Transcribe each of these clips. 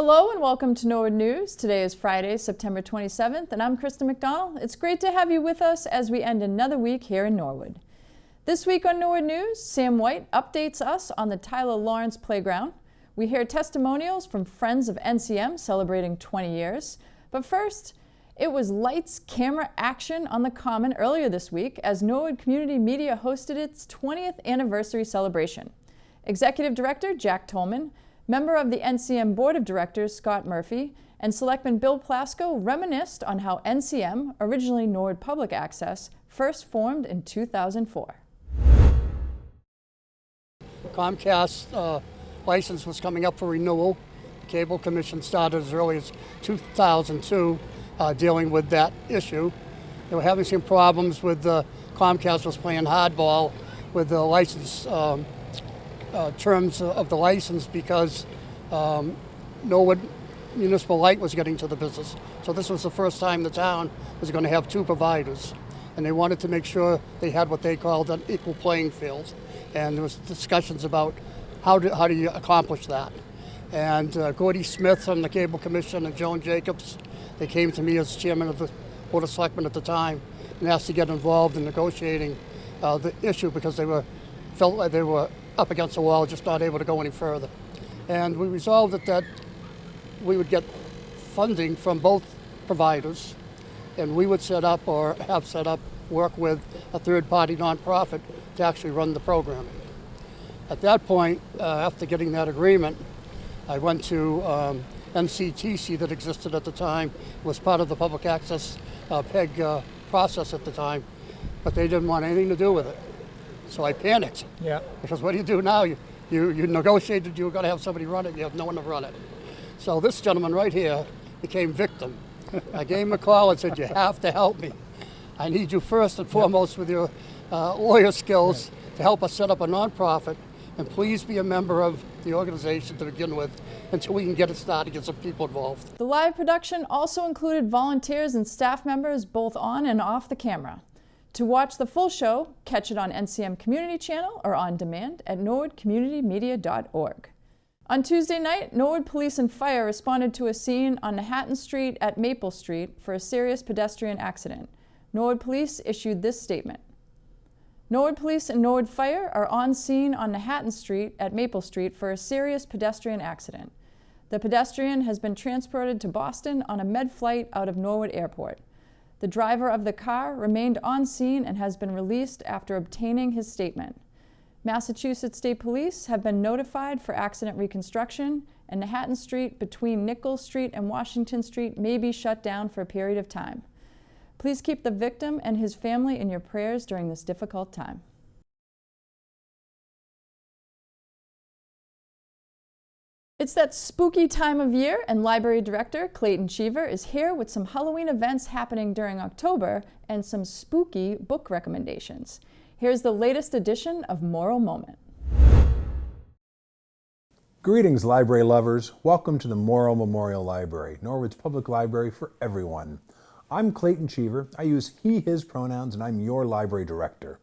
Hello and welcome to Norwood News. Today is Friday, September 27th, and I'm Krista McDonald. It's great to have you with us as we end another week here in Norwood. This week on Norwood News, Sam White updates us on the Tyler Lawrence Playground. We hear testimonials from friends of NCM celebrating 20 years. But first, it was lights, camera, action on the Common earlier this week as Norwood Community Media hosted its 20th anniversary celebration. Executive Director Jack Tolman, member of the NCM Board of Directors Scott Murphy, and Selectman Bill Plasko reminisced on how NCM, originally Norwood Public Access, first formed in 2004. Comcast license was coming up for renewal. The Cable Commission started as early as 2002 dealing with that issue. They were having some problems with Comcast was playing hardball with the license terms of the license because Norwood Municipal Light was getting to the business. So this was the first time the town was going to have two providers. And they wanted to make sure they had what they called an equal playing field. And there was discussions about how do you accomplish that. And Gordy Smith from the Cable Commission and Joan Jacobs, they came to me as chairman of the Board of Selectmen at the time and asked to get involved in negotiating the issue because they felt like they were up against the wall, just not able to go any further. And we resolved that we would get funding from both providers, and we would set up or have set up work with a third-party nonprofit to actually run the programming. At that point, after getting that agreement, I went to MCTC that existed at the time, was part of the public access PEG process at the time, but they didn't want anything to do with it. So I panicked. Yeah. Because what do you do now? You negotiated you were going to have somebody run it, you have no one to run it. So this gentleman right here became victim. I gave him a call and said, you have to help me. I need you first and foremost with your lawyer skills to help us set up a nonprofit, and please be a member of the organization to begin with until we can get it started, get some people involved. The live production also included volunteers and staff members both on and off the camera. To watch the full show, catch it on NCM Community Channel or on demand at norwoodcommunitymedia.org. On Tuesday night, Norwood Police and Fire responded to a scene on Manhattan Street at Maple Street for a serious pedestrian accident. Norwood Police issued this statement. Norwood Police and Norwood Fire are on scene on Manhattan Street at Maple Street for a serious pedestrian accident. The pedestrian has been transported to Boston on a med flight out of Norwood Airport. The driver of the car remained on scene and has been released after obtaining his statement. Massachusetts State Police have been notified for accident reconstruction, and Manhattan Street between Nichols Street and Washington Street may be shut down for a period of time. Please keep the victim and his family in your prayers during this difficult time. It's that spooky time of year, and Library Director Clayton Cheever is here with some Halloween events happening during October and some spooky book recommendations. Here's the latest edition of Moral Moment. Greetings, library lovers. Welcome to the Morrill Memorial Library, Norwood's public library for everyone. I'm Clayton Cheever. I use he, his pronouns, and I'm your library director.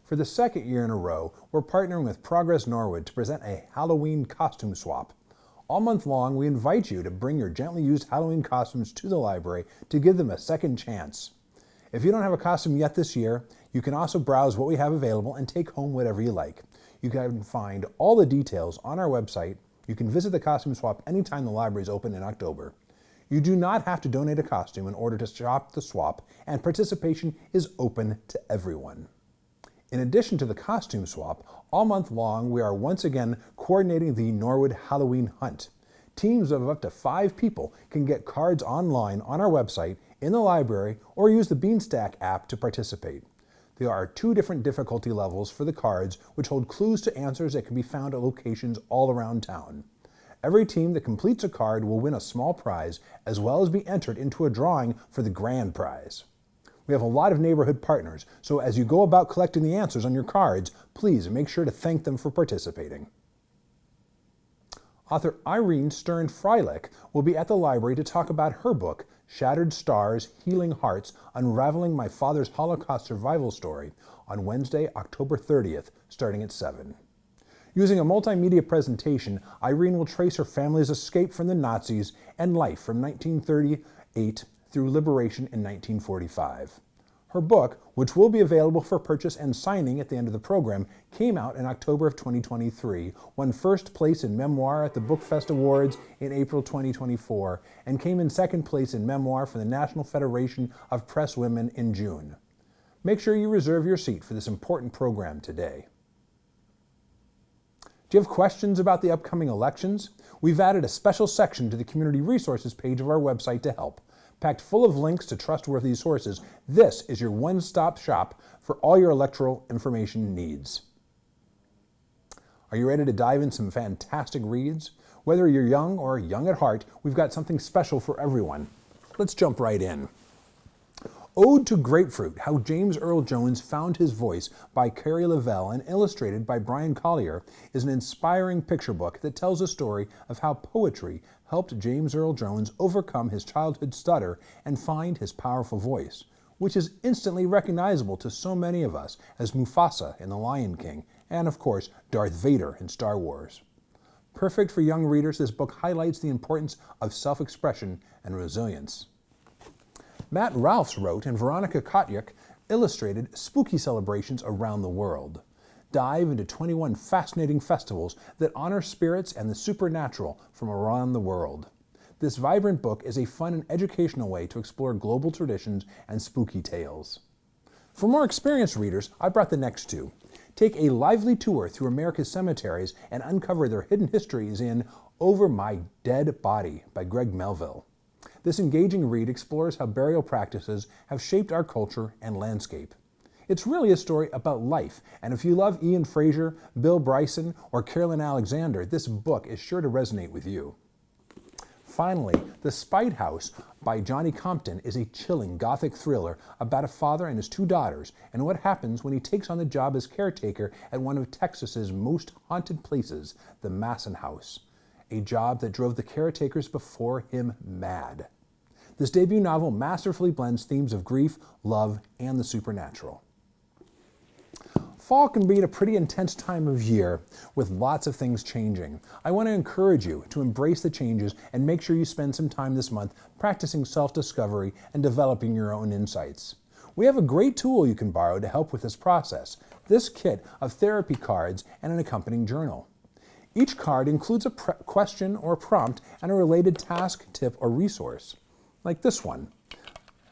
For the second year in a row, we're partnering with Progress Norwood to present a Halloween costume swap. All month long, we invite you to bring your gently used Halloween costumes to the library to give them a second chance. If you don't have a costume yet this year, you can also browse what we have available and take home whatever you like. You can find all the details on our website. You can visit the costume swap anytime the library is open in October. You do not have to donate a costume in order to shop the swap, and participation is open to everyone. In addition to the costume swap, all month long we are once again coordinating the Norwood Halloween Hunt. Teams of up to 5 people can get cards online on our website, in the library, or use the Beanstack app to participate. There are 2 different difficulty levels for the cards, which hold clues to answers that can be found at locations all around town. Every team that completes a card will win a small prize, as well as be entered into a drawing for the grand prize. We have a lot of neighborhood partners, so as you go about collecting the answers on your cards, please make sure to thank them for participating. Author Irene Stern-Freilich will be at the library to talk about her book, Shattered Stars, Healing Hearts, Unraveling My Father's Holocaust Survival Story, on Wednesday, October 30th, starting at 7. Using a multimedia presentation, Irene will trace her family's escape from the Nazis and life from 1938 through liberation in 1945. Her book, which will be available for purchase and signing at the end of the program, came out in October of 2023, won first place in memoir at the Bookfest Awards in April 2024, and came in second place in memoir for the National Federation of Press Women in June. Make sure you reserve your seat for this important program today. Do you have questions about the upcoming elections? We've added a special section to the Community Resources page of our website to help. Packed full of links to trustworthy sources, this is your one-stop shop for all your electoral information needs. Are you ready to dive in some fantastic reads? Whether you're young or young at heart, we've got something special for everyone. Let's jump right in. Ode to Grapefruit, How James Earl Jones Found His Voice by Carrie Lavelle and illustrated by Brian Collier is an inspiring picture book that tells a story of how poetry helped James Earl Jones overcome his childhood stutter and find his powerful voice, which is instantly recognizable to so many of us as Mufasa in The Lion King and, of course, Darth Vader in Star Wars. Perfect for young readers, this book highlights the importance of self-expression and resilience. Matt Ralphs wrote and Veronica Kotyuk illustrated spooky celebrations around the world. Dive into 21 fascinating festivals that honor spirits and the supernatural from around the world. This vibrant book is a fun and educational way to explore global traditions and spooky tales. For more experienced readers, I brought the next two. Take a lively tour through America's cemeteries and uncover their hidden histories in Over My Dead Body by Greg Melville. This engaging read explores how burial practices have shaped our culture and landscape. It's really a story about life, and if you love Ian Fraser, Bill Bryson, or Carolyn Alexander, this book is sure to resonate with you. Finally, The Spite House by Johnny Compton is a chilling Gothic thriller about a father and his two daughters and what happens when he takes on the job as caretaker at one of Texas's most haunted places, the Masson House, a job that drove the caretakers before him mad. This debut novel masterfully blends themes of grief, love, and the supernatural. Fall can be a pretty intense time of year with lots of things changing. I want to encourage you to embrace the changes and make sure you spend some time this month practicing self-discovery and developing your own insights. We have a great tool you can borrow to help with this process, this kit of therapy cards and an accompanying journal. Each card includes a question or prompt and a related task, tip, or resource. Like this one,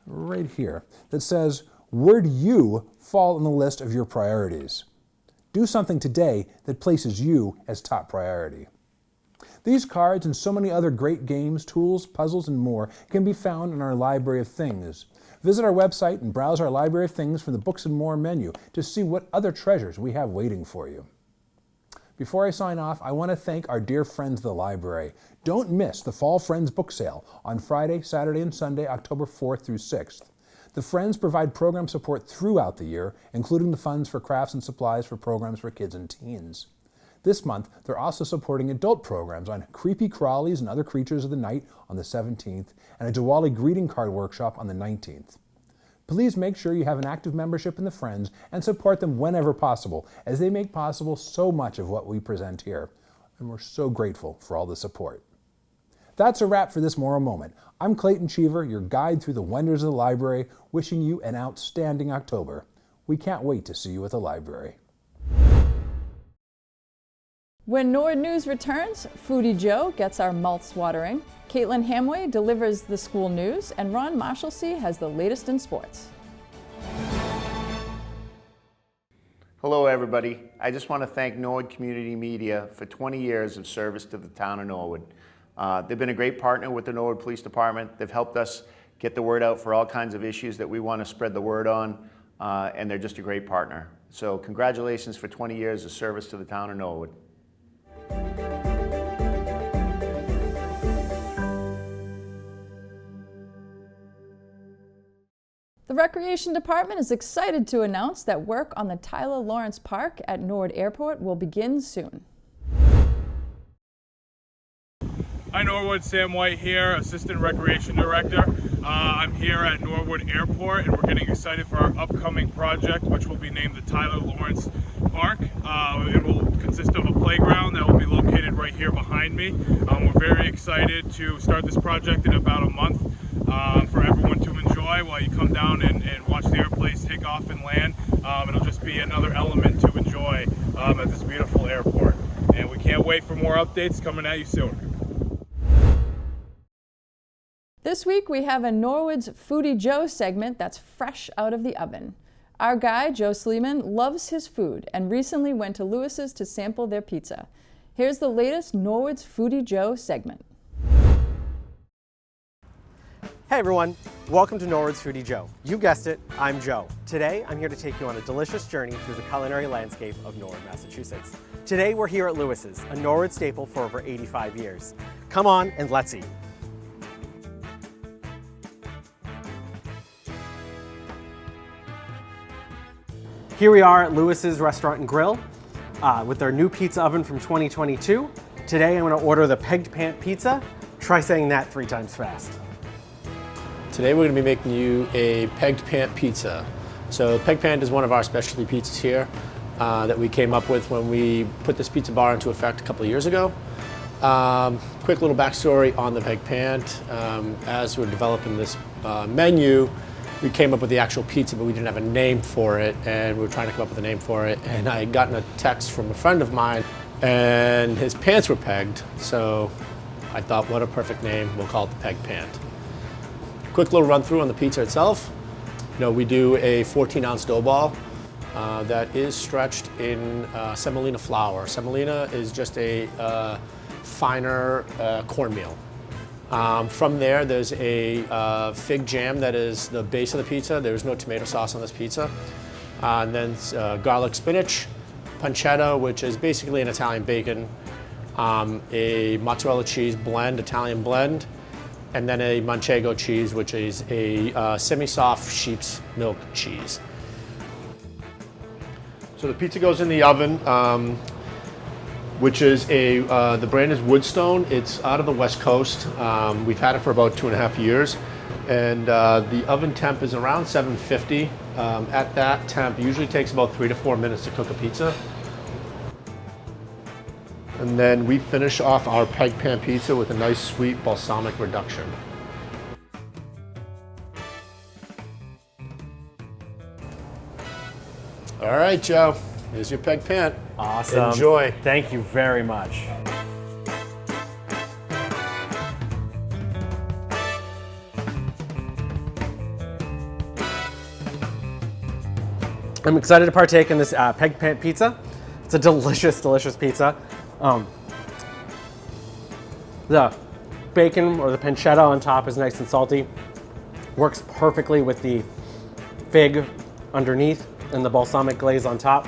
right here, that says, where do you fall on the list of your priorities? Do something today that places you as top priority. These cards and so many other great games, tools, puzzles, and more can be found in our Library of Things. Visit our website and browse our Library of Things from the Books and More menu to see what other treasures we have waiting for you. Before I sign off, I want to thank our dear friends of the library. Don't miss the Fall Friends book sale on Friday, Saturday, and Sunday, October 4th through 6th. The Friends provide program support throughout the year, including the funds for crafts and supplies for programs for kids and teens. This month, they're also supporting adult programs on creepy crawlies and other creatures of the night on the 17th, and a Diwali greeting card workshop on the 19th. Please make sure you have an active membership in the Friends and support them whenever possible, as they make possible so much of what we present here. And we're so grateful for all the support. That's a wrap for this Moral Moment. I'm Clayton Cheever, your guide through the wonders of the library, wishing you an outstanding October. We can't wait to see you at the library. When Norwood News returns, Foodie Joe gets our mouths watering, Caitlin Hamway delivers the school news, and Ron Marshalsea has the latest in sports. Hello everybody. I just want to thank Norwood Community Media for 20 years of service to the town of Norwood. They've been a great partner with the Norwood Police Department. They've helped us get the word out for all kinds of issues that we want to spread the word on, and they're just a great partner. So congratulations for 20 years of service to the town of Norwood. The Recreation Department is excited to announce that work on the Tyler Lawrence Park at Norwood Airport will begin soon. Hi Norwood, Sam White here, Assistant Recreation Director. I'm here at Norwood Airport and we're getting excited for our upcoming project, which will be named the Tyler Lawrence Park. It will consist of a playground that will be located right here behind me. We're very excited to start this project in about a month for everyone to enjoy while you come down and watch the airplanes take off and land. It'll just be another element to enjoy at this beautiful airport. And we can't wait for more updates coming at you soon. This week we have a Norwood's Foodie Joe segment that's fresh out of the oven. Our guy, Joe Sleeman, loves his food and recently went to Lewis's to sample their pizza. Here's the latest Norwood's Foodie Joe segment. Hey everyone, welcome to Norwood's Foodie Joe. You guessed it, I'm Joe. Today I'm here to take you on a delicious journey through the culinary landscape of Norwood, Massachusetts. Today we're here at Lewis's, a Norwood staple for over 85 years. Come on and let's eat. Here we are at Lewis's Restaurant and Grill with their new pizza oven from 2022. Today I'm going to order the pegged pant pizza. Try saying that 3 times fast. Today we're going to be making you a pegged pant pizza. So pegged pant is one of our specialty pizzas here that we came up with when we put this pizza bar into effect a couple of years ago. Quick little backstory on the pegged pant. As we're developing this menu, we came up with the actual pizza, but we didn't have a name for it, and we were trying to come up with a name for it. And I had gotten a text from a friend of mine, and his pants were pegged. So I thought, what a perfect name, we'll call it the pegged pant. Quick little run through on the pizza itself. You know, we do a 14-ounce dough ball that is stretched in semolina flour. Semolina is just a finer cornmeal. From there, there's a fig jam that is the base of the pizza. There's no tomato sauce on this pizza. And then garlic spinach, pancetta, which is basically an Italian bacon, a mozzarella cheese blend, Italian blend, and then a manchego cheese, which is a semi-soft sheep's milk cheese. So the pizza goes in the oven, which is the brand is Woodstone. It's out of the West Coast. We've had it for about 2.5 years. And the oven temp is around 750. At that temp, it usually takes about 3 to 4 minutes to cook a pizza. And then we finish off our pegged pan pizza with a nice sweet balsamic reduction. All right, Joe, here's your pegged pan. Awesome. Enjoy. Thank you very much. I'm excited to partake in this pegged pant pizza. It's a delicious, delicious pizza. The bacon or the pancetta on top is nice and salty. Works perfectly with the fig underneath and the balsamic glaze on top.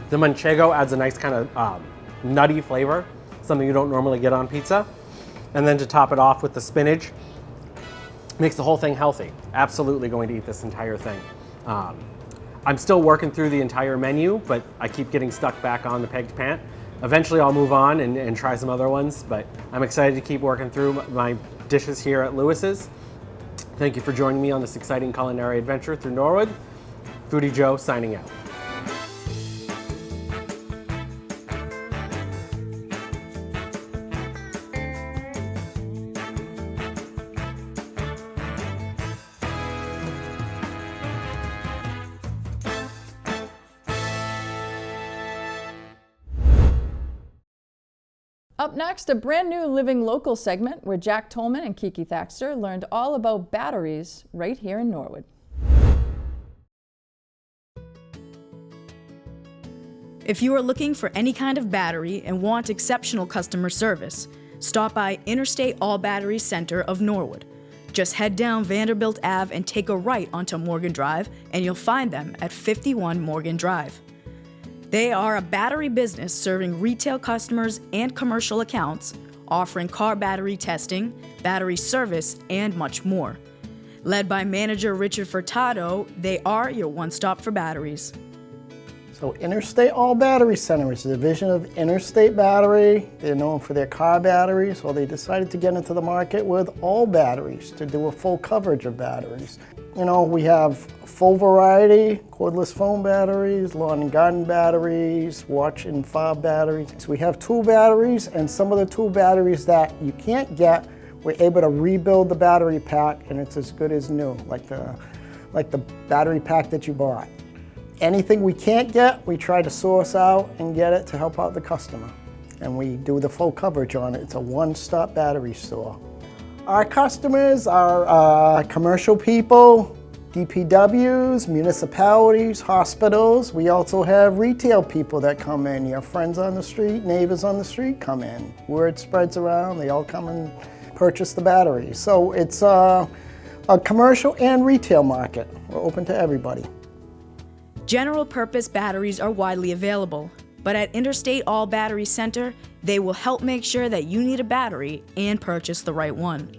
The manchego adds a nice kind of nutty flavor, something you don't normally get on pizza. And then to top it off with the spinach, makes the whole thing healthy. Absolutely going to eat this entire thing. I'm still working through the entire menu, but I keep getting stuck back on the pegged pant. Eventually I'll move on and try some other ones, but I'm excited to keep working through my dishes here at Lewis's. Thank you for joining me on this exciting culinary adventure through Norwood. Foodie Joe signing out. Up next, a brand new Living Local segment where Jack Tolman and Kiki Thaxter learned all about batteries right here in Norwood. If you are looking for any kind of battery and want exceptional customer service, stop by Interstate All Battery Center of Norwood. Just head down Vanderbilt Ave and take a right onto Morgan Drive, and you'll find them at 51 Morgan Drive. They are a battery business serving retail customers and commercial accounts, offering car battery testing, battery service, and much more. Led by manager Richard Furtado, they are your one-stop for batteries. So Interstate All Battery Center is a division of Interstate Battery. They're known for their car batteries. Well, they decided to get into the market with all batteries to do a full coverage of batteries. You know, we have full variety, cordless phone batteries, lawn and garden batteries, watch and fob batteries. So we have tool batteries, and some of the tool batteries that you can't get, we're able to rebuild the battery pack and it's as good as new, like the battery pack that you bought. Anything we can't get, we try to source out and get it to help out the customer. And we do the full coverage on it. It's a one-stop battery store. Our customers are commercial people, DPWs, municipalities, hospitals. We also have retail people that come in. Your friends on the street, neighbors on the street come in. Word spreads around, they all come and purchase the batteries. So it's a commercial and retail market. We're open to everybody. General purpose batteries are widely available, but at Interstate All Battery Center, they will help make sure that you need a battery and purchase the right one.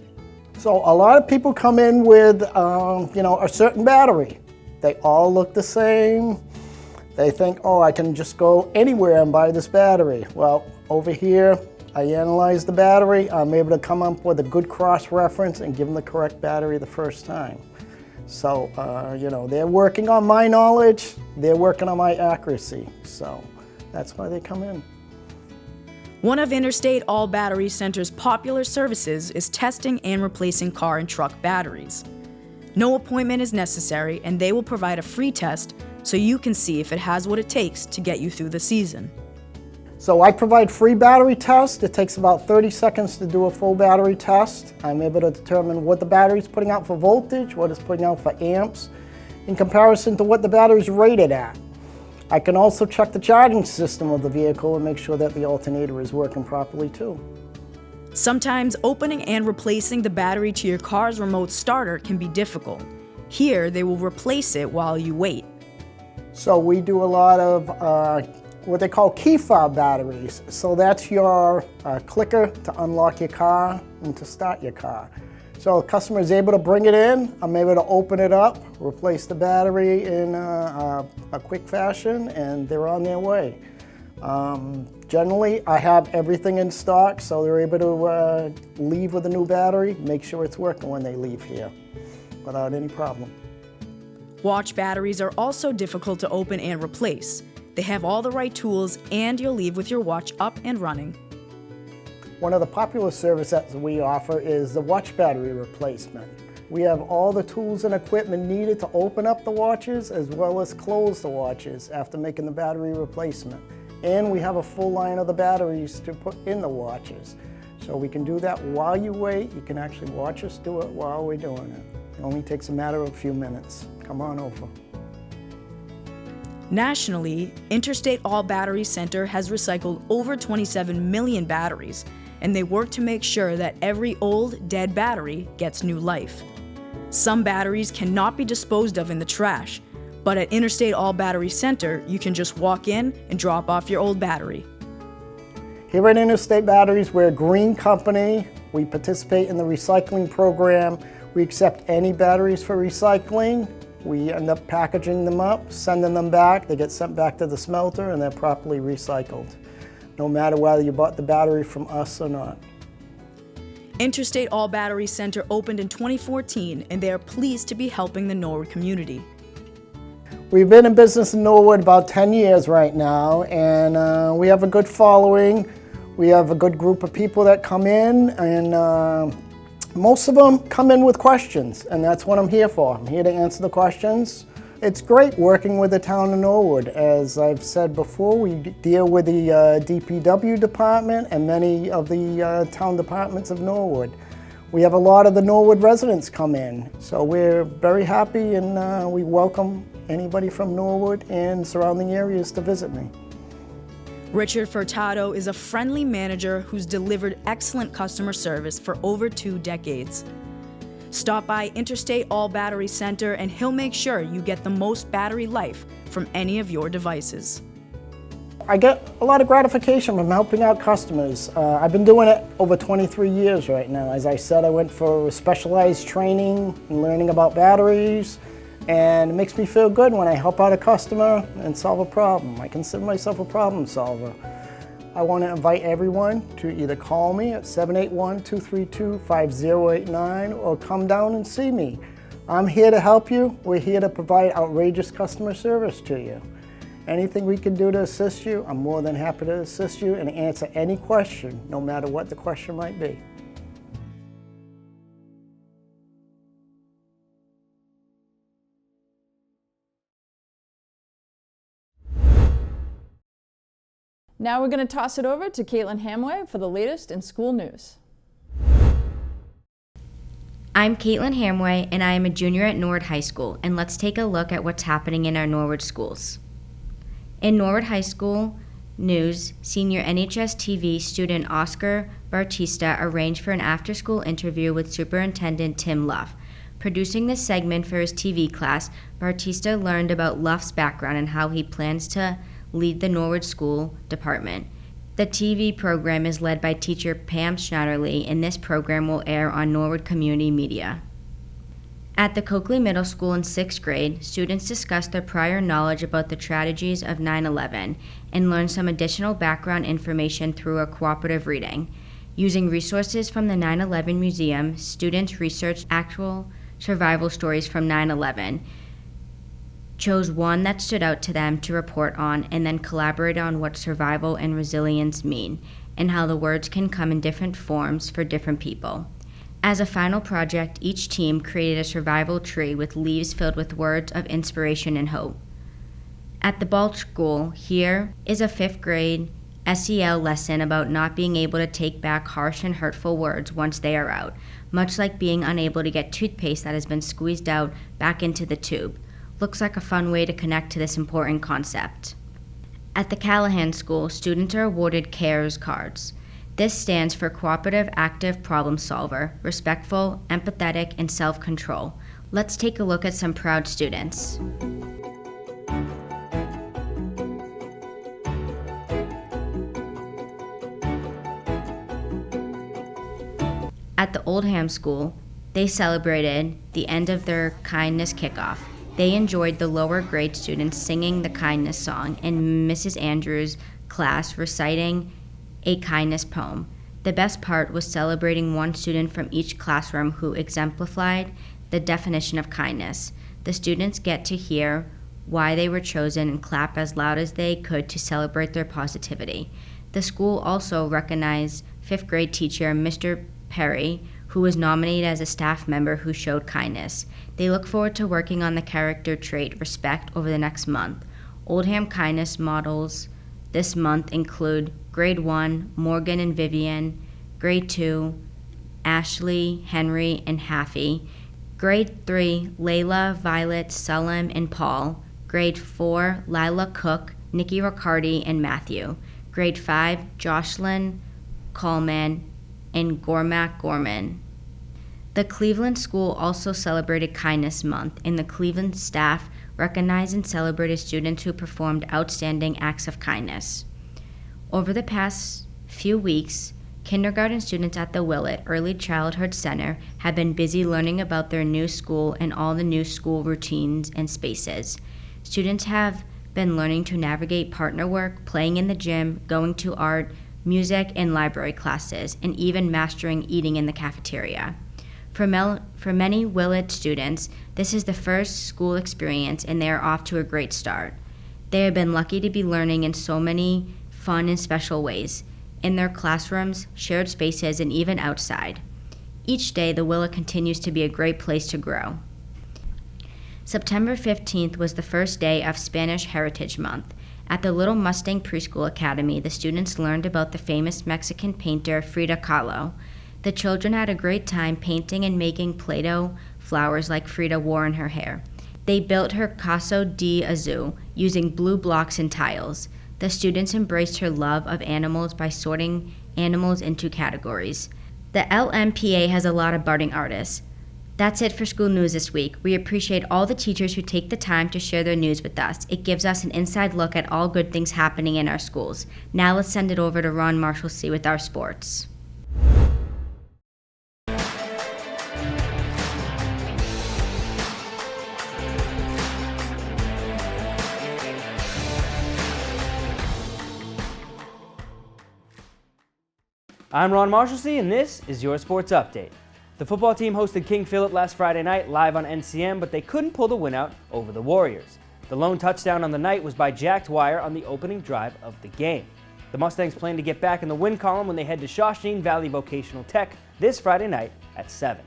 So a lot of people come in with, a certain battery. They all look the same. They think, oh, I can just go anywhere and buy this battery. Well, over here, I analyze the battery. I'm able to come up with a good cross-reference and give them the correct battery the first time. So, they're working on my knowledge, they're working on my accuracy. So that's why they come in. One of Interstate All Battery Center's popular services is testing and replacing car and truck batteries. No appointment is necessary, and they will provide a free test so you can see if it has what it takes to get you through the season. So I provide free battery tests. It takes about 30 seconds to do a full battery test. I'm able to determine what the battery is putting out for voltage, what it's putting out for amps, in comparison to what the battery is rated at. I can also check the charging system of the vehicle and make sure that the alternator is working properly too. Sometimes opening and replacing the battery to your car's remote starter can be difficult. Here, they will replace it while you wait. So we do a lot of what they call key fob batteries. So that's your clicker to unlock your car and to start your car. So the customer is able to bring it in, I'm able to open it up, replace the battery in a quick fashion, and they're on their way. Generally, I have everything in stock, so they're able to leave with a new battery, make sure it's working when they leave here without any problem. Watch batteries are also difficult to open and replace. They have all the right tools, and you'll leave with your watch up and running. One of the popular services that we offer is the watch battery replacement. We have all the tools and equipment needed to open up the watches as well as close the watches after making the battery replacement. And we have a full line of the batteries to put in the watches. So we can do that while you wait. You can actually watch us do it while we're doing it. It only takes a matter of a few minutes. Come on over. Nationally, Interstate All Battery Center has recycled over 27 million batteries, and they work to make sure that every old, dead battery gets new life. Some batteries cannot be disposed of in the trash, but at Interstate All Battery Center, you can just walk in and drop off your old battery. Here at Interstate Batteries, we're a green company. We participate in the recycling program. We accept any batteries for recycling. We end up packaging them up, sending them back. They get sent back to the smelter and they're properly recycled, no matter whether you bought the battery from us or not. Interstate All Battery Center opened in 2014, and they are pleased to be helping the Norwood community. We've been in business in Norwood about 10 years right now, and we have a good following. We have a good group of people that come in, and most of them come in with questions, and that's what I'm here for. I'm here to answer the questions. It's great working with the town of Norwood. As I've said before, we deal with the DPW department and many of the town departments of Norwood. We have a lot of the Norwood residents come in, so we're very happy, and we welcome anybody from Norwood and surrounding areas to visit me. Richard Furtado is a friendly manager who's delivered excellent customer service for over 2 decades. Stop by Interstate All Battery Center and he'll make sure you get the most battery life from any of your devices. I get a lot of gratification from helping out customers. I've been doing it over 23 years right now. As I said, I went for specialized training and learning about batteries, And it makes me feel good when I help out a customer and solve a problem. I consider myself a problem solver. I want to invite everyone to either call me at 781-232-5089 or come down and see me. I'm here to help you. We're here to provide outrageous customer service to you. Anything we can do to assist you, I'm more than happy to assist you and answer any question, no matter what the question might be. Now we're going to toss it over to Caitlin Hamway for the latest in school news. I'm Caitlin Hamway, and I am a junior at Norwood High School, and let's take a look at what's happening in our Norwood schools. In Norwood High School news, senior NHS TV student Oscar Bartista arranged for an after-school interview with Superintendent Tim Luff. Producing this segment for his TV class, Bartista learned about Luff's background and how he plans to lead the Norwood School Department. The TV program is led by teacher Pam Schnatterly, and this program will air on Norwood Community Media. At the Coakley Middle School in 6th grade, students discussed their prior knowledge about the tragedies of 9/11 and learned some additional background information through a cooperative reading. Using resources from the 9/11 Museum, students researched actual survival stories from 9/11, chose one that stood out to them to report on, and then collaborated on what survival and resilience mean, and how the words can come in different forms for different people. As a final project, each team created a survival tree with leaves filled with words of inspiration and hope. At the Balch School, here is a 5th grade SEL lesson about not being able to take back harsh and hurtful words once they are out, much like being unable to get toothpaste that has been squeezed out back into the tube. Looks like a fun way to connect to this important concept. At the Callahan School, students are awarded CARES cards. This stands for Cooperative Active Problem Solver, Respectful, Empathetic, and Self-Control. Let's take a look at some proud students. At the Oldham School, they celebrated the end of their kindness kickoff. They enjoyed the lower grade students singing the kindness song and Mrs. Andrews' class reciting a kindness poem. The best part was celebrating one student from each classroom who exemplified the definition of kindness. The students get to hear why they were chosen and clap as loud as they could to celebrate their positivity. The school also recognized 5th grade teacher Mr. Perry, who was nominated as a staff member who showed kindness. They look forward to working on the character trait respect over the next month. Oldham kindness models this month include Grade 1, Morgan and Vivian, Grade 2, Ashley, Henry, and Haffey, Grade 3, Layla, Violet, Sullem, and Paul, Grade 4, Lila Cook, Nikki Riccardi, and Matthew, Grade 5, Jocelyn Coleman, and Gormac Gorman. The Cleveland School also celebrated Kindness Month, and the Cleveland staff recognized and celebrated students who performed outstanding acts of kindness. Over the past few weeks, kindergarten students at the Willett Early Childhood Center have been busy learning about their new school and all the new school routines and spaces. Students have been learning to navigate partner work, playing in the gym, going to art, music, and library classes, and even mastering eating in the cafeteria. For many Willett students, this is the first school experience, and they are off to a great start. They have been lucky to be learning in so many fun and special ways, in their classrooms, shared spaces, and even outside. Each day, the Willett continues to be a great place to grow. September 15th was the first day of Spanish Heritage Month. At the Little Mustang Preschool Academy, the students learned about the famous Mexican painter Frida Kahlo. The children had a great time painting and making Play-Doh flowers like Frida wore in her hair. They built her Caso de Azul using blue blocks and tiles. The students embraced her love of animals by sorting animals into categories. The LMPA has a lot of budding artists. That's it for school news this week. We appreciate all the teachers who take the time to share their news with us. It gives us an inside look at all good things happening in our schools. Now let's send it over to Ron Marshalsea with our sports. I'm Ron Marshalsea, and this is your Sports Update. The football team hosted King Philip last Friday night live on NCM, but they couldn't pull the win out over the Warriors. The lone touchdown on the night was by Jack Dwyer on the opening drive of the game. The Mustangs plan to get back in the win column when they head to Shawshene Valley Vocational Tech this Friday night at 7.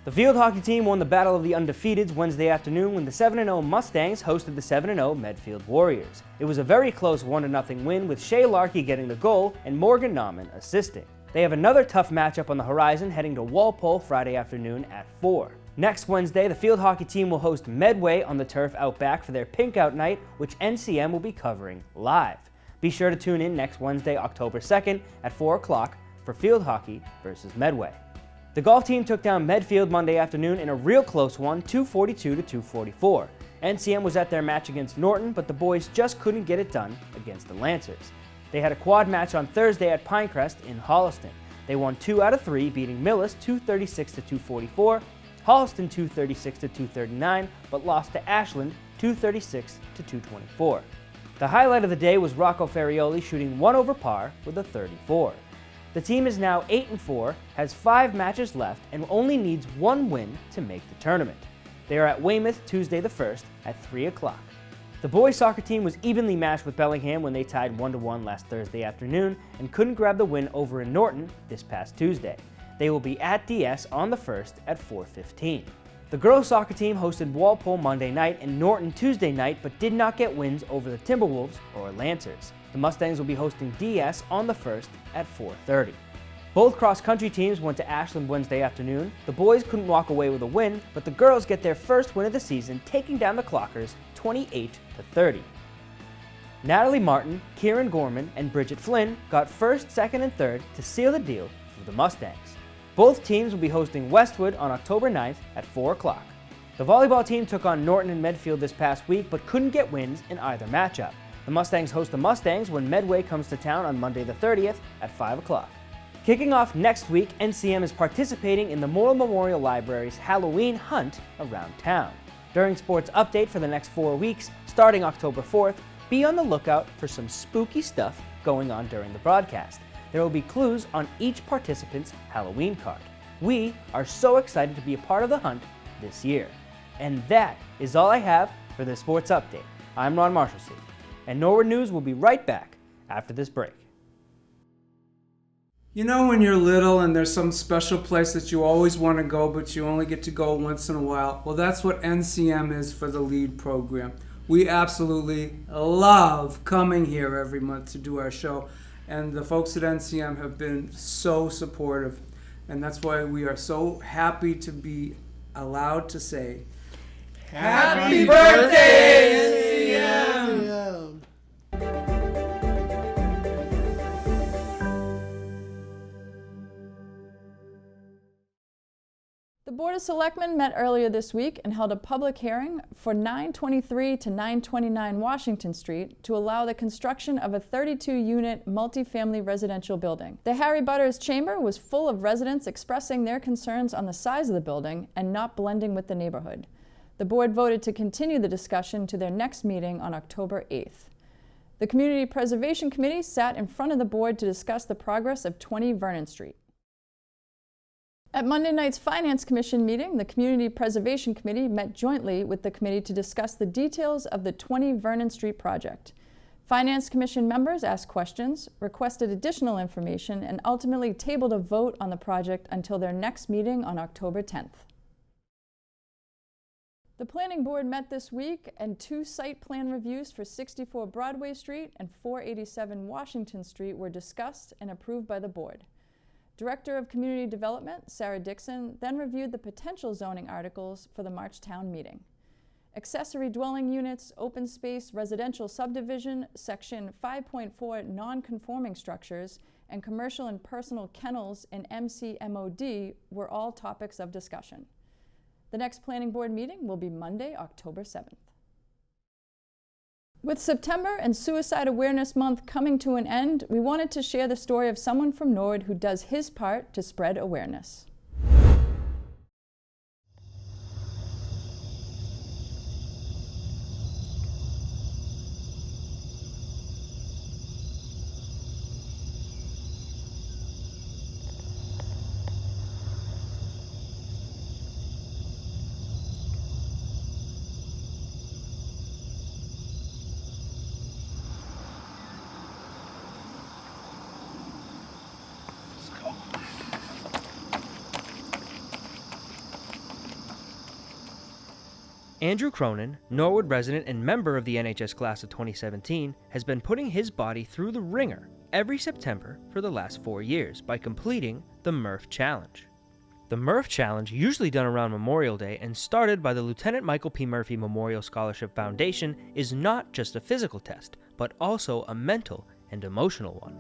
The field hockey team won the Battle of the Undefeateds Wednesday afternoon when the 7-0 Mustangs hosted the 7-0 Medfield Warriors. It was a very close 1-0 win with Shea Larkey getting the goal and Morgan Nauman assisting. They have another tough matchup on the horizon heading to Walpole Friday afternoon at 4. Next Wednesday, the field hockey team will host Medway on the turf out back for their Pink Out Night, which NCM will be covering live. Be sure to tune in next Wednesday, October 2nd at 4 o'clock for field hockey versus Medway. The golf team took down Medfield Monday afternoon in a real close one, 242 to 244. NCM was at their match against Norton, but the boys just couldn't get it done against the Lancers. They had a quad match on Thursday at Pinecrest in Holliston. They won 2 out of 3, beating Millis 236 to 244, Holliston 236 to 239, but lost to Ashland 236 to 224. The highlight of the day was Rocco Ferrioli shooting 1 over par with a 34. The team is now 8-4, has 5 matches left, and only needs 1 win to make the tournament. They are at Weymouth Tuesday the 1st at 3 o'clock. The boys soccer team was evenly matched with Bellingham when they tied 1-1 last Thursday afternoon and couldn't grab the win over in Norton this past Tuesday. They will be at DS on the 1st at 4:15. The girls soccer team hosted Walpole Monday night and Norton Tuesday night, but did not get wins over the Timberwolves or Lancers. The Mustangs will be hosting DS on the 1st at 4:30. Both cross-country teams went to Ashland Wednesday afternoon. The boys couldn't walk away with a win, but the girls get their first win of the season, taking down the Clockers 28-30. Natalie Martin, Kieran Gorman, and Bridget Flynn got first, second, and third to seal the deal for the Mustangs. Both teams will be hosting Westwood on October 9th at 4 o'clock. The volleyball team took on Norton and Medfield this past week, but couldn't get wins in either matchup. The Mustangs host the Mustangs when Medway comes to town on Monday the 30th at 5 o'clock. Kicking off next week, NCM is participating in the Morrill Memorial Library's Halloween hunt around town. During Sports Update for the next 4 weeks, starting October 4th, be on the lookout for some spooky stuff going on during the broadcast. There will be clues on each participant's Halloween card. We are so excited to be a part of the hunt this year. And that is all I have for this Sports Update. I'm Ron Marshalsea, and Norwood News will be right back after this break. You know when you're little and there's some special place that you always want to go, but you only get to go once in a while? Well, that's what NCM is for the LEAD program. We absolutely love coming here every month to do our show, and the folks at NCM have been so supportive, and that's why we are so happy to be allowed to say, Happy birthday, NCM! The Board of Selectmen met earlier this week and held a public hearing for 923 to 929 Washington Street to allow the construction of a 32-unit multifamily residential building. The Harry Butters Chamber was full of residents expressing their concerns on the size of the building and not blending with the neighborhood. The board voted to continue the discussion to their next meeting on October 8th. The Community Preservation Committee sat in front of the board to discuss the progress of 20 Vernon Street. At Monday night's Finance Commission meeting, the Community Preservation Committee met jointly with the committee to discuss the details of the 20 Vernon Street project. Finance Commission members asked questions, requested additional information, and ultimately tabled a vote on the project until their next meeting on October 10th. The Planning Board met this week, and 2 site plan reviews for 64 Broadway Street and 487 Washington Street were discussed and approved by the board. Director of Community Development, Sarah Dixon, then reviewed the potential zoning articles for the March town meeting. Accessory dwelling units, open space, residential subdivision, Section 5.4 non-conforming structures, and commercial and personal kennels in MCMOD were all topics of discussion. The next Planning Board meeting will be Monday, October 7th. With September and Suicide Awareness Month coming to an end, we wanted to share the story of someone from Norwood who does his part to spread awareness. Andrew Cronin, Norwood resident and member of the NHS class of 2017, has been putting his body through the ringer every September for the last 4 years by completing the Murph Challenge. The Murph Challenge, usually done around Memorial Day and started by the Lieutenant Michael P. Murphy Memorial Scholarship Foundation, is not just a physical test, but also a mental and emotional one.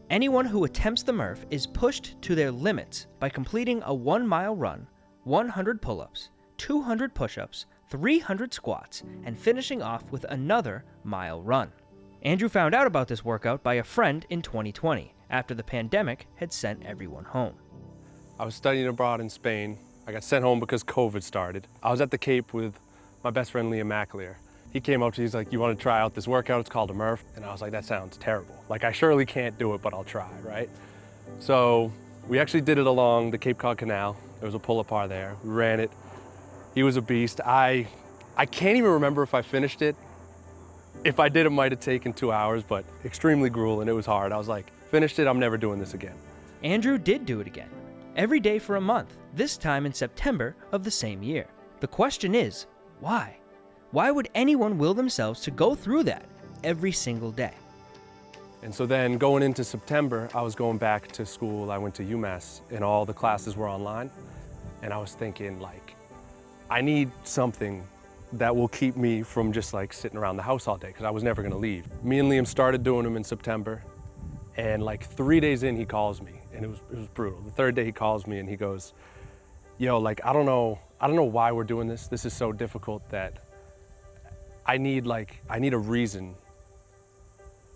Anyone who attempts the Murph is pushed to their limits by completing a 1-mile run, 100 pull-ups, 200 push-ups, 300 squats, and finishing off with another mile run. Andrew found out about this workout by a friend in 2020, after the pandemic had sent everyone home. I was studying abroad in Spain. I got sent home because COVID started. I was at the Cape with my best friend Liam McAleer. He came up to me, he's like, you want to try out this workout? It's called a Murph. And I was like, that sounds terrible. Like, I surely can't do it, but I'll try, right? So we actually did it along the Cape Cod Canal. There was a pull-up bar there. We ran it. He was a beast. I can't even remember if I finished it. If I did, it might have taken 2 hours, but extremely grueling. It was hard. I was like, finished it, I'm never doing this again. Andrew did do it again, every day for a month, this time in September of the same year. The question is, why? Why would anyone will themselves to go through that every single day? And so then going into September, I was going back to school. I went to UMass and all the classes were online. And I was thinking, like, I need something that will keep me from just like sitting around the house all day, because I was never gonna leave. Me and Liam started doing them in September, and like 3 days in, he calls me, and it was brutal. The third day he calls me and he goes, yo, like, I don't know why we're doing this. This is so difficult that I need a reason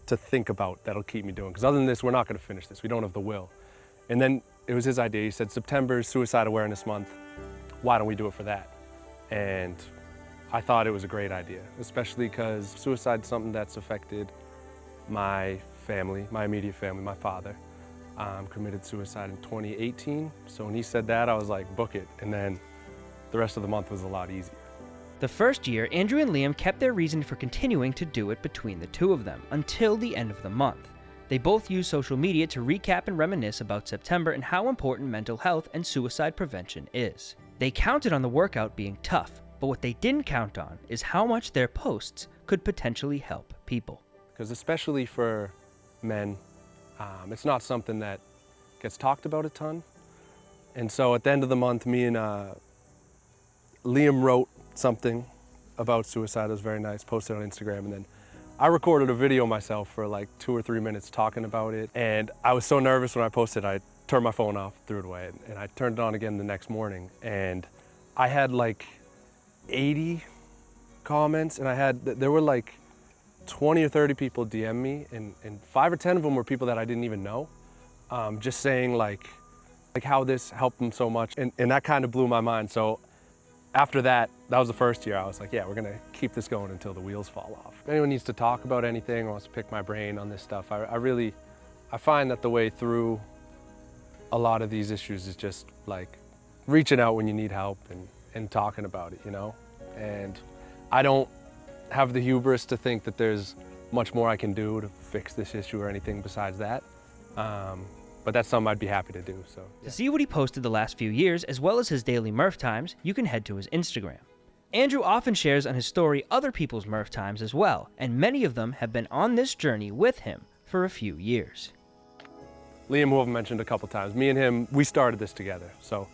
to think about that'll keep me doing. Because other than this, we're not gonna finish this. We don't have the will. And then it was his idea. He said, September is Suicide Awareness Month. Why don't we do it for that? And I thought it was a great idea, especially because suicide's something that's affected my family, my immediate family. My father committed suicide in 2018. So when he said that, I was like, book it. And then the rest of the month was a lot easier. The first year, Andrew and Liam kept their reason for continuing to do it between the two of them until the end of the month. They both used social media to recap and reminisce about September and how important mental health and suicide prevention is. They counted on the workout being tough, but what they didn't count on is how much their posts could potentially help people. Because especially for men, it's not something that gets talked about a ton. And so at the end of the month, me and Liam wrote something about suicide. It was very nice, posted on Instagram, and then I recorded a video myself for like 2 or 3 minutes talking about it. And I was so nervous when I posted, I turned my phone off, threw it away, and I turned it on again the next morning. And I had like 80 comments, and there were like 20 or 30 people DM me, and 5 or 10 of them were people that I didn't even know, just saying like how this helped them so much, and that kind of blew my mind. So after that was the first year, I was like, yeah, we're gonna keep this going until the wheels fall off. If anyone needs to talk about anything or wants to pick my brain on this stuff, I find that the way through a lot of these issues is just like reaching out when you need help and talking about it, you know? And I don't have the hubris to think that there's much more I can do to fix this issue or anything besides that. But that's something I'd be happy to do, so. Yeah. To see what he posted the last few years, as well as his daily Murph times, you can head to his Instagram. Andrew often shares on his story other people's Murph times as well, and many of them have been on this journey with him for a few years. Liam, who I've mentioned a couple times, me and him, we started this together, so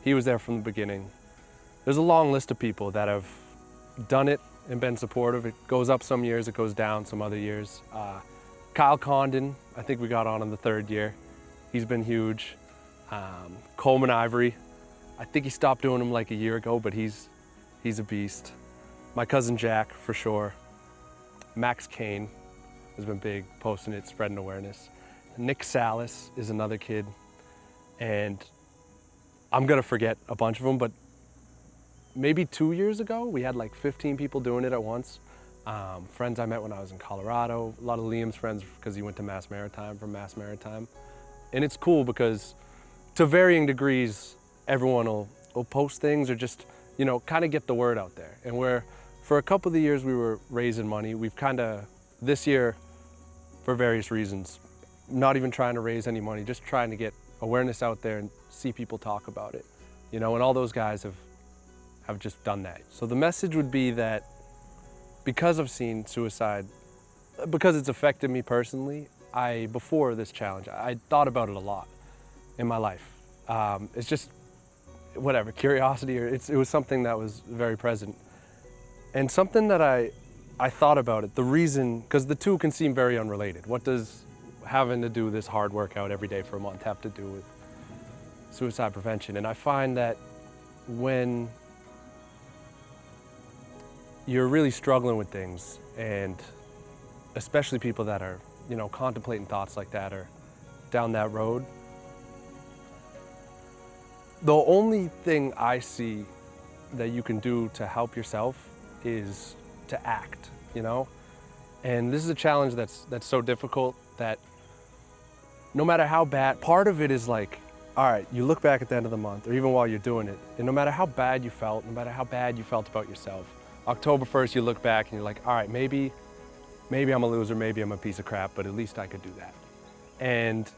he was there from the beginning. There's a long list of people that have done it and been supportive. It goes up some years, it goes down some other years. Kyle Condon, I think we got on in the 3rd year. He's been huge. Coleman Ivory, I think he stopped doing them like a year ago, but he's a beast. My cousin Jack, for sure. Max Kane has been big, posting it, spreading awareness. Nick Salas is another kid, and I'm gonna forget a bunch of them, but maybe 2 years ago, we had like 15 people doing it at once. Friends I met when I was in Colorado, a lot of Liam's friends because he went to Mass Maritime, from Mass Maritime. And it's cool because to varying degrees, everyone will post things or just, you know, kind of get the word out there. And for a couple of the years we were raising money, we've kind of, this year, for various reasons, not even trying to raise any money, just trying to get awareness out there and see people talk about it. You know, and all those guys have just done that. So the message would be that because I've seen suicide, because it's affected me personally, before this challenge, I thought about it a lot in my life. It's just, whatever, curiosity, or it was something that was very present. And something that I thought about it, the reason, because the two can seem very unrelated. What does having to do this hard workout every day for a month have to do with suicide prevention? And I find that when you're really struggling with things, and especially people that are, contemplating thoughts like that or down that road, the only thing I see that you can do to help yourself is to act, And this is a challenge that's so difficult that no matter how bad, part of it is like, all right, you look back at the end of the month or even while you're doing it, and no matter how bad you felt, no matter how bad you felt about yourself, October 1st you look back and you're like, all right, maybe I'm a loser, maybe I'm a piece of crap, but at least I could do that. And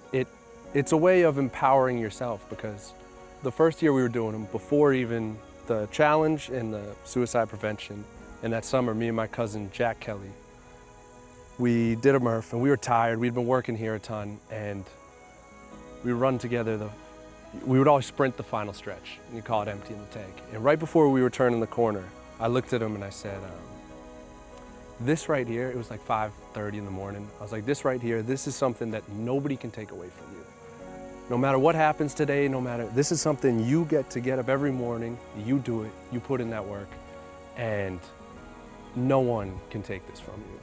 it's a way of empowering yourself, because the first year we were doing them, before even the challenge and the suicide prevention, and that summer, me and my cousin Jack Kelly, we did a Murph, and we were tired. We'd been working here a ton, and we would run together. We would always sprint the final stretch, and you call it emptying the tank. And right before we were turning the corner, I looked at him and I said, this right here, it was like 5:30 in the morning. I was like, this right here, this is something that nobody can take away from you. No matter what happens today, this is something you get up every morning, you do it, you put in that work, and no one can take this from you.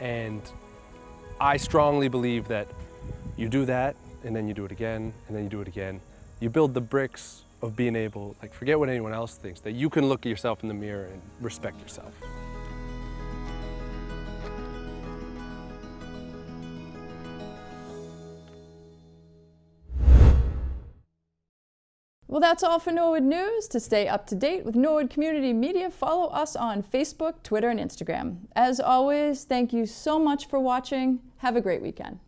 And I strongly believe that you do that, and then you do it again, and then you do it again. You build the bricks of being able, forget what anyone else thinks, that you can look at yourself in the mirror and respect yourself. Well, that's all for Norwood News. To stay up to date with Norwood Community Media, follow us on Facebook, Twitter, and Instagram. As always, thank you so much for watching. Have a great weekend.